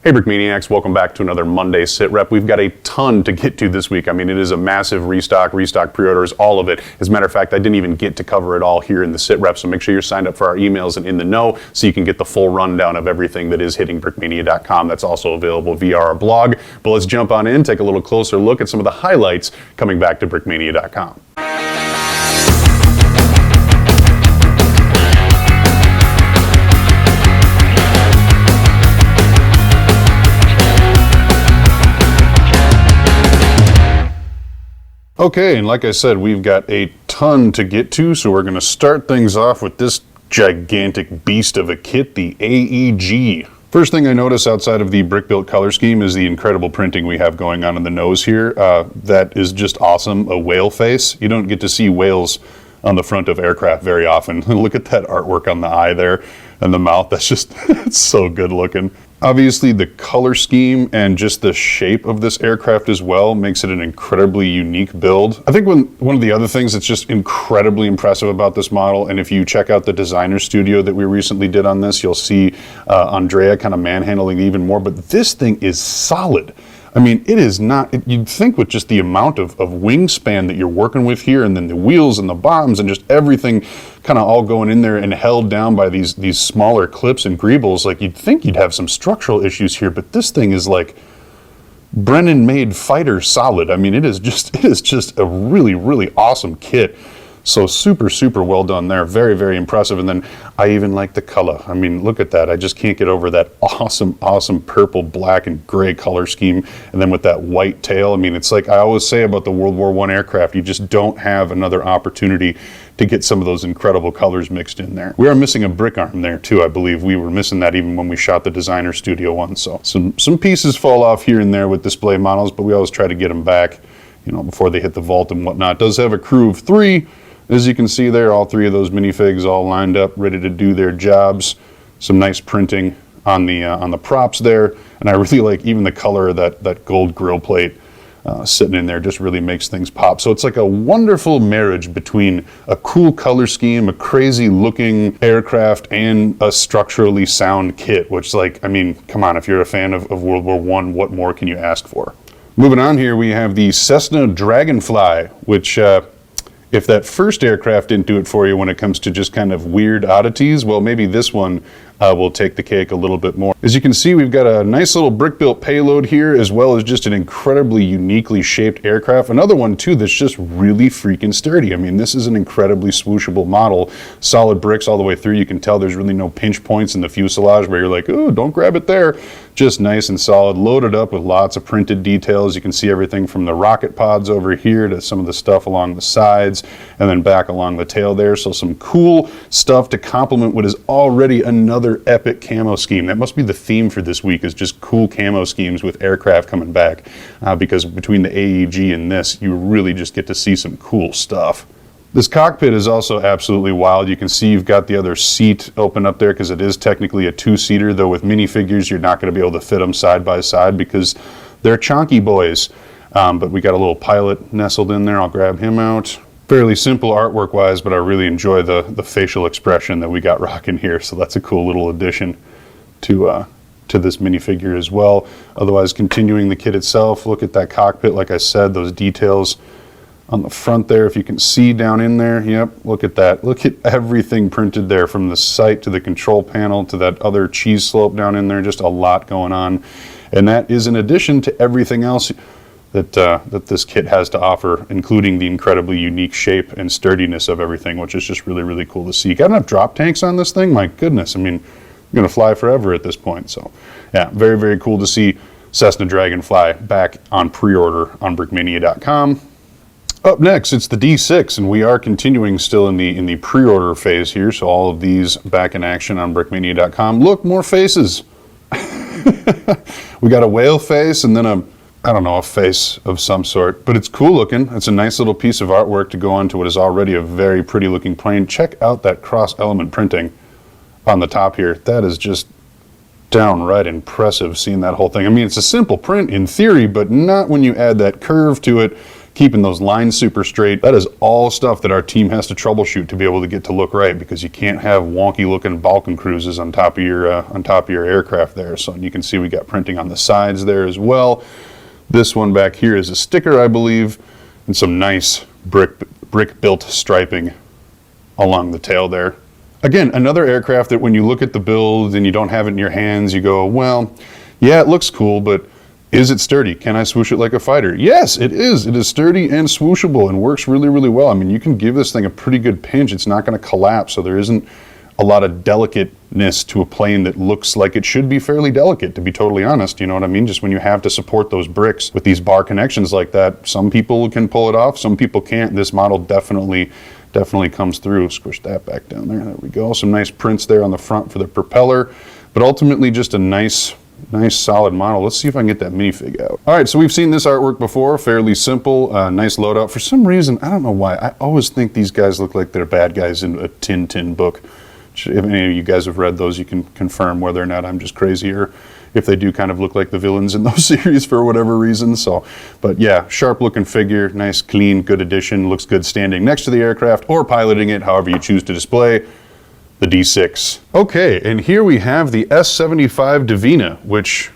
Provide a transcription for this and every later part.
Hey Brickmaniacs, welcome back to another Monday Sit Rep. We've got a ton to get to this week. I mean, it is a massive restock pre-orders, all of it. As a matter of fact, I didn't even get to cover it all here in the Sit Rep, so make sure you're signed up for our emails and in the know so you can get the full rundown of everything that is hitting brickmania.com. That's also available via our blog. But let's jump on in, take a little closer look at some of the highlights coming back to brickmania.com. Okay, and like I said, we've got a ton to get to, so we're going to start things off with this gigantic beast of a kit, the AEG. First thing I notice outside of the brick-built color scheme is the incredible printing we have going on in the nose here. That is just awesome, a whale face. You don't get to see whales on the front of aircraft very often. Look at that artwork on the eye there and the mouth. That's just, it's so good looking. Obviously, the color scheme and just the shape of this aircraft as well makes it an incredibly unique build. I think one of the other things that's just incredibly impressive about this model, and if you check out the designer studio that we recently did on this, you'll see Andrea kind of manhandling even more, but this thing is solid. I mean, it is not, you'd think with just the amount of wingspan that you're working with here, and then the wheels and the bottoms and just everything kind of all going in there and held down by these smaller clips and greebles, like you'd think you'd have some structural issues here, but this thing is like Brennan-made fighter solid. I mean, it is just a really, really awesome kit. So super, super well done there. Very, very impressive. And then I even like the color. I mean, look at that. I just can't get over that awesome, awesome purple, black, and gray color scheme. And then with that white tail, I mean, it's like I always say about the World War I aircraft, you just don't have another opportunity to get some of those incredible colors mixed in there. We are missing a brick arm there too, I believe. We were missing that even when we shot the designer studio one. So some pieces fall off here and there with display models, but we always try to get them back, you know, before they hit the vault and whatnot. It does have a crew of 3. As you can see there, all 3 of those minifigs all lined up, ready to do their jobs. Some nice printing on the props there, and I really like even the color of that gold grill plate sitting in there. Just really makes things pop. So it's like a wonderful marriage between a cool color scheme, a crazy looking aircraft, and a structurally sound kit. Which, like, I mean, come on, if you're a fan of World War I, what more can you ask for? Moving on here, we have the Cessna Dragonfly, which if that first aircraft didn't do it for you when it comes to just kind of weird oddities, well, maybe this one will take the cake a little bit more. As you can see, we've got a nice little brick-built payload here, as well as just an incredibly uniquely shaped aircraft. Another one, too, that's just really freaking sturdy. I mean, this is an incredibly swooshable model. Solid bricks all the way through. You can tell there's really no pinch points in the fuselage where you're like, oh, don't grab it there. Just nice and solid, loaded up with lots of printed details. You can see everything from the rocket pods over here to some of the stuff along the sides and then back along the tail there. So some cool stuff to complement what is already another epic camo scheme. That must be the theme for this week, is just cool camo schemes with aircraft coming back, because between the AEG and this, you really just get to see some cool stuff. This cockpit is also absolutely wild. You can see you've got the other seat open up there because it is technically a 2-seater, though with minifigures you're not going to be able to fit them side by side because they're chonky boys. But we got a little pilot nestled in there. I'll grab him out. Fairly simple artwork wise, but I really enjoy the facial expression that we got rocking here. So that's a cool little addition to this minifigure as well. Otherwise, continuing the kit itself, look at that cockpit. Like I said, those details on the front there, if you can see down in there, yep, look at that. Look at everything printed there, from the sight to the control panel to that other cheese slope down in there. Just a lot going on. And that is in addition to everything else that this kit has to offer, including the incredibly unique shape and sturdiness of everything, which is just really, really cool to see. Got enough drop tanks on this thing? My goodness, I mean, I'm going to fly forever at this point. So yeah, very, very cool to see Cessna Dragonfly back on pre-order on brickmania.com. Up next, it's the D6, and we are continuing still in the pre-order phase here, so all of these back in action on brickmania.com. Look, more faces. We got a whale face and then a face of some sort, but it's cool looking. It's a nice little piece of artwork to go on to what is already a very pretty looking plane. Check out that cross element printing on the top here. That is just downright impressive, seeing that whole thing. I mean, it's a simple print in theory, but not when you add that curve to it. keeping those lines super straight. That is all stuff that our team has to troubleshoot to be able to get to look right, because you can't have wonky looking Balkan cruises on top of your aircraft there. So you can see we got printing on the sides there as well. This one back here is a sticker, I believe, and some nice brick built striping along the tail there. Again, another aircraft that when you look at the build and you don't have it in your hands, you go, well, yeah, it looks cool, but is it sturdy? Can I swoosh it like a fighter? Yes, it is. It is sturdy and swooshable and works really, really well. I mean, you can give this thing a pretty good pinch. It's not going to collapse, so there isn't a lot of delicateness to a plane that looks like it should be fairly delicate, to be totally honest. You know what I mean? Just when you have to support those bricks with these bar connections like that, some people can pull it off, some people can't. This model definitely comes through. Squish that back down there. There we go. Some nice prints there on the front for the propeller, but ultimately just a nice solid model. Let's see if I can get that minifig out. All right, so we've seen this artwork before, fairly simple, nice loadout. For some reason, I don't know why, I always think these guys look like they're bad guys in a Tintin book. If any of you guys have read those, you can confirm whether or not I'm just crazy or if they do kind of look like the villains in those series for whatever reason. So, but yeah, sharp looking figure, nice, clean, good addition, looks good standing next to the aircraft or piloting it, however you choose to display. The D6. Okay, and here we have the S-75 Divina, which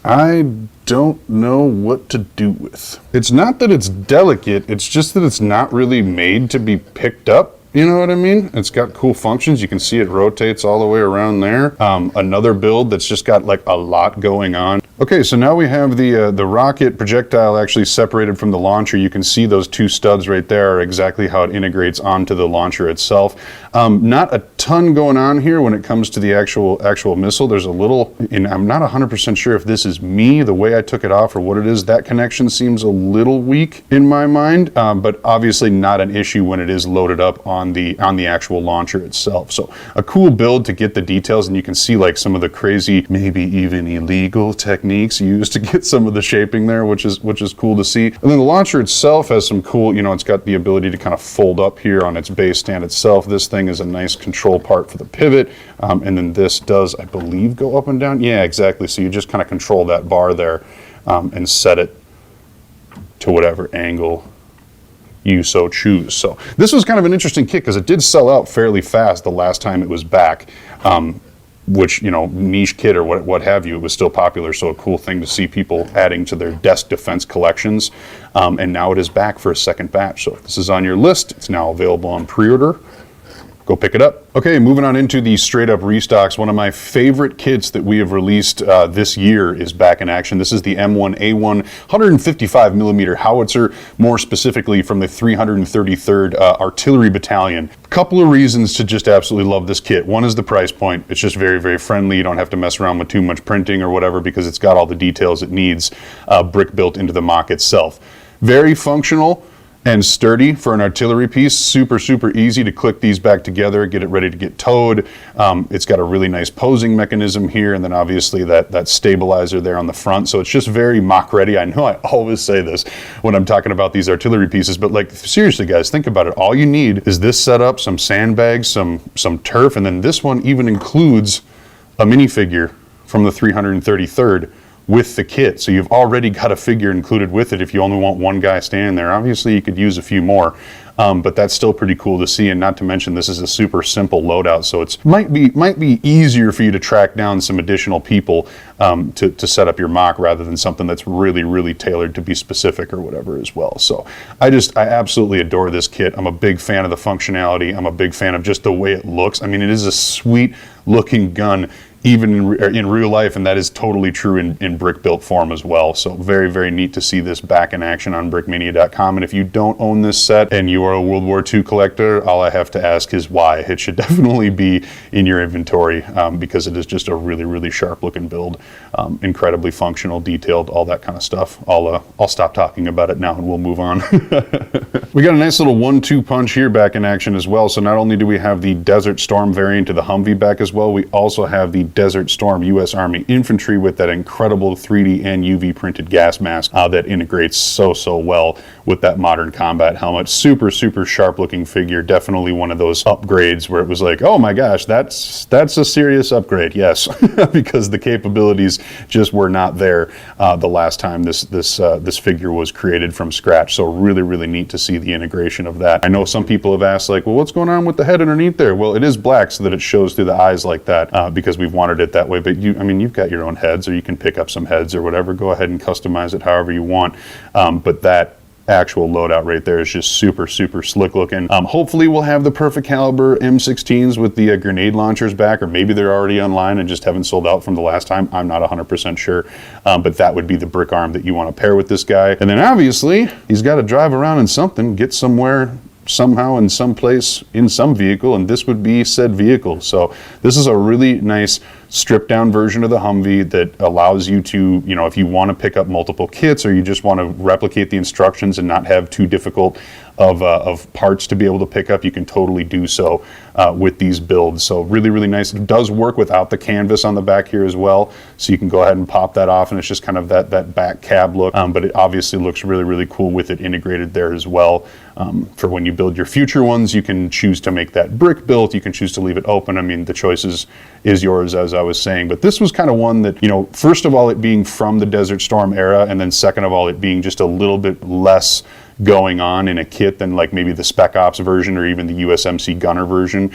I don't know what to do with. It's not that it's delicate, it's just that it's not really made to be picked up. You know what I mean? It's got cool functions. You can see it rotates all the way around there. Another build that's just got like a lot going on. Okay, so now we have the rocket projectile actually separated from the launcher. You can see those two studs right there are exactly how it integrates onto the launcher itself. Not a ton going on here when it comes to the actual missile. There's a little, and I'm not 100% sure if this is me, the way I took it off, or what it is. That connection seems a little weak in my mind, but obviously not an issue when it is loaded up on the actual launcher itself. So a cool build to get the details, and you can see like some of the crazy, maybe even illegal techniques used to get some of the shaping there, which is cool to see. And then the launcher itself has some cool, it's got the ability to kind of fold up here on its base stand itself. This thing is a nice control part for the pivot, and then this does, I believe, go up and down. Yeah, exactly. So you just kind of control that bar there and set it to whatever angle you so choose. So this was kind of an interesting kit because it did sell out fairly fast the last time it was back, which, niche kit or what have you, it was still popular. So a cool thing to see people adding to their desk defense collections. And now it is back for a second batch. So if this is on your list, it's now available on pre-order. Go pick it up. Okay, moving on into the straight up restocks. One of my favorite kits that we have released this year is back in action. This is the M1A1 155 millimeter howitzer, more specifically from the 333rd Artillery Battalion. Couple of reasons to just absolutely love this kit. One is the price point. It's just very, very friendly. You don't have to mess around with too much printing or whatever because it's got all the details it needs brick built into the mock itself. Very functional and sturdy for an artillery piece. Super, super easy to click these back together, get it ready to get towed. It's got a really nice posing mechanism here, and then obviously that stabilizer there on the front. So it's just very mock ready. I know I always say this when I'm talking about these artillery pieces, but like seriously guys, think about it. All you need is this setup, some sandbags, some turf, and then this one even includes a minifigure from the 333rd with the kit. So you've already got a figure included with it if you only want one guy standing there. Obviously you could use a few more, but that's still pretty cool to see. And not to mention this is a super simple loadout, so it's might be easier for you to track down some additional people to set up your mock rather than something that's really, really tailored to be specific or whatever as well. So I absolutely adore this kit. I'm a big fan of the functionality. I'm a big fan of just the way it looks. I mean, it is a sweet looking gun even in real life, and that is totally true in brick built form as well. So very, very neat to see this back in action on brickmania.com. And if you don't own this set and you are a World War II collector, all I have to ask is why. It should definitely be in your inventory because it is just a really, really sharp looking build, incredibly functional, detailed, all that kind of stuff. I'll stop talking about it now and we'll move on. We got a nice little 1-2 punch here back in action as well. So not only do we have the Desert Storm variant of the Humvee back as well, we also have the Desert Storm U.S. Army Infantry with that incredible 3D and UV printed gas mask that integrates so well with that modern combat helmet. Super sharp looking figure. Definitely one of those upgrades where it was like, oh my gosh, that's a serious upgrade. Yes, because the capabilities just were not there the last time this figure was created from scratch. So really neat to see the integration of that. I know some people have asked like, well, what's going on with the head underneath there? Well, it is black so that it shows through the eyes like that because we've wanted it that way. But you've got your own heads, or you can pick up some heads or whatever. Go ahead and customize it however you want. But that actual loadout right there is just super slick looking. Hopefully we'll have the perfect caliber M16s with the grenade launchers back, or maybe they're already online and just haven't sold out from the last time. I'm not 100% sure, but that would be the brick arm that you want to pair with this guy. And then obviously he's got to drive around in something, get somewhere, somehow, in some place, in some vehicle, and this would be said vehicle. So this is a really nice stripped down version of the Humvee that allows you to, if you want to pick up multiple kits, or you just want to replicate the instructions and not have too difficult of parts to be able to pick up, you can totally do so with these builds. So really nice. It does work without the canvas on the back here as well, so you can go ahead and pop that off, and it's just kind of that back cab look, but it obviously looks really cool with it integrated there as well. For when you build your future ones, you can choose to make that brick built, you can choose to leave it open. I mean, the choice is yours, as I was saying. But this was kind of one that, first of all, it being from the Desert Storm era, and then second of all, it being just a little bit less going on in a kit than like maybe the Spec Ops version or even the USMC Gunner version.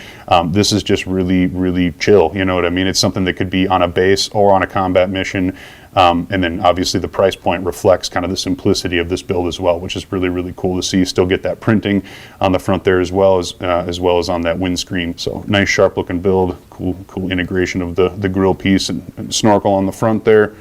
This is just really chill, you know what I mean? It's something that could be on a base or on a combat mission. And then obviously the price point reflects kind of the simplicity of this build as well, which is really cool to see. Still get that printing on the front there as well as on that windscreen. So nice sharp looking build, cool integration of the grill piece and snorkel on the front there.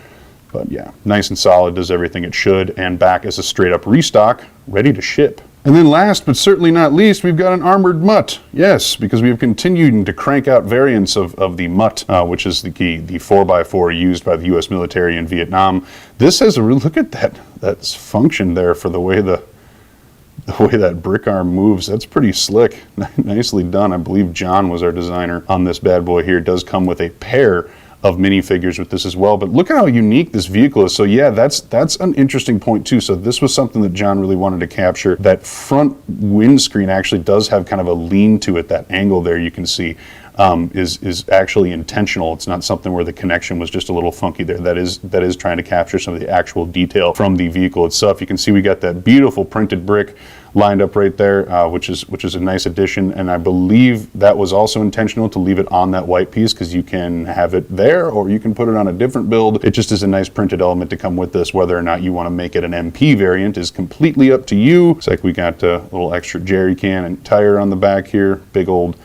But yeah, nice and solid, does everything it should, and back as a straight up restock, ready to ship. And then last but certainly not least, we've got an armored Mutt. Yes, because we have continued to crank out variants of the Mutt, which is the 4x4 used by the U.S. military in Vietnam. This has a real look at that's function there for the way that brick arm moves. That's pretty slick. Nicely done. I believe John was our designer on this bad boy here. It does come with a pair of minifigures with this as well, but look at how unique this vehicle is. So yeah, that's an interesting point too. So this was something that John really wanted to capture. That front windscreen actually does have kind of a lean to it. That angle there you can see is actually intentional. It's not something where the connection was just a little funky there. That is trying to capture some of the actual detail from the vehicle itself. You can see we got that beautiful printed brick lined up right there, which is a nice addition, and I believe that was also intentional to leave it on that white piece, because you can have it there or you can put it on a different build. It just is a nice printed element to come with this. Whether or not you want to make it an MP variant is completely up to you. It's like we got a little extra jerry can and tire on the back here, big old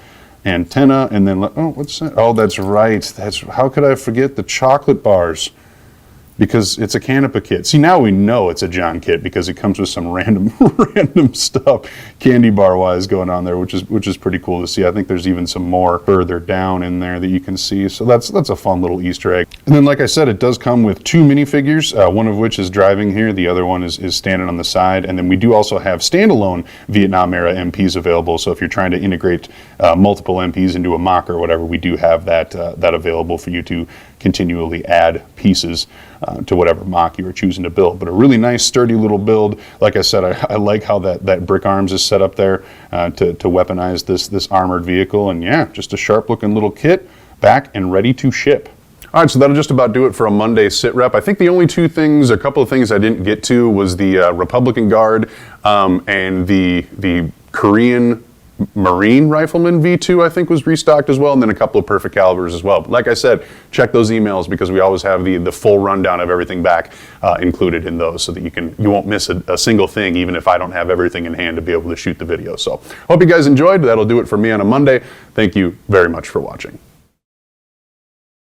antenna, and then what's that? Oh, that's right. How could I forget the chocolate bars? Because it's a Canopy kit. See, now we know it's a John kit because it comes with some random stuff, candy bar wise, going on there, which is pretty cool to see. I think there's even some more further down in there that you can see. So that's a fun little Easter egg. And then, like I said, it does come with 2 minifigures, one of which is driving here, the other one is standing on the side. And then we do also have standalone Vietnam era MPs available. So if you're trying to integrate multiple MPs into a mock or whatever, we do have that available for you to continually add pieces to whatever mock you are choosing to build. But a really nice sturdy little build. Like I said, I like how that brick arms is set up there to weaponize this armored vehicle. And yeah, just a sharp looking little kit, back and ready to ship. All right, so that'll just about do it for a Monday sit rep. I think the only a couple of things I didn't get to was the Republican Guard and the Korean Marine Rifleman V2, I think, was restocked as well, and then a couple of perfect calibers as well. But like I said, check those emails because we always have the full rundown of everything back included in those, so that you won't miss a single thing, even if I don't have everything in hand to be able to shoot the video. So hope you guys enjoyed. That'll do it for me on a Monday. Thank you very much for watching.